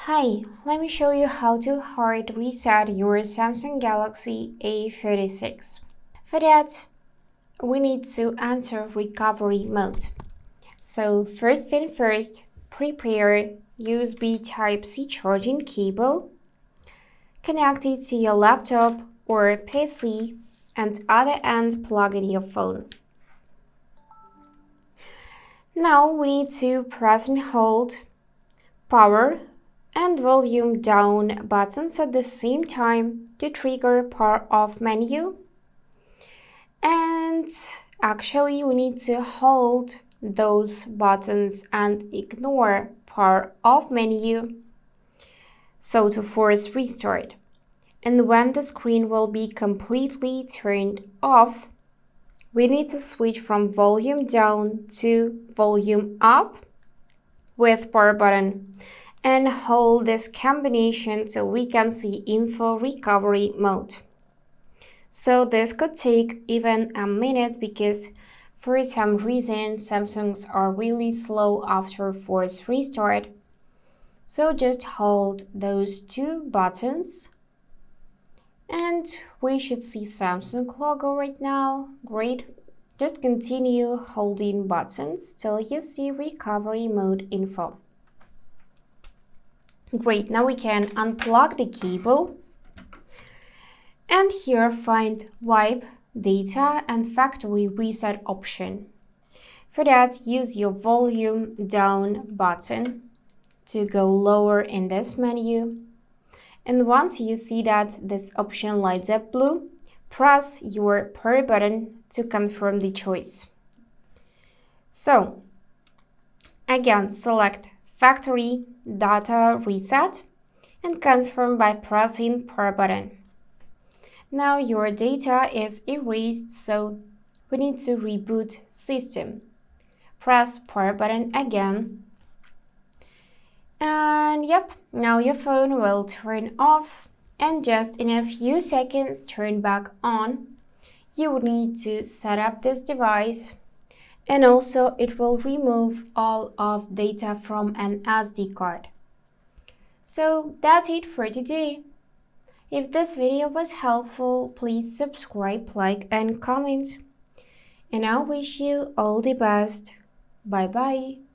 Hi, let me show you how to hard reset your Samsung Galaxy A36. For that, we need to enter recovery mode. So first thing first, prepare USB Type-C charging cable, connect it to your laptop or PC, and other end plug in your phone. Now we need to press and hold power and volume down buttons at the same time to trigger power off menu. And actually we need to hold those buttons and ignore power off menu so to force restart. And when the screen will be completely turned off, we need to switch from volume down to volume up with power button and hold this combination till we can see info recovery mode. So this could take even a minute because for some reason Samsungs are really slow after force restart. So just hold those two buttons and we should see Samsung logo right now. Great. Just continue holding buttons till you see recovery mode info. Great, now we can unplug the cable and here find wipe data and factory reset option. For that, use your volume down button to go lower in this menu. And once you see that this option lights up blue, press your power button to confirm the choice. So again, select factory data reset and confirm by pressing power button. Now your data is erased, so we need to reboot system. Press power button again. And yep, now your phone will turn off and just in a few seconds turn back on. You will need to set up this device. And also it will remove all of data from an SD card. So that's it for today. If this video was helpful, please subscribe, like and comment. And I wish you all the best. Bye bye.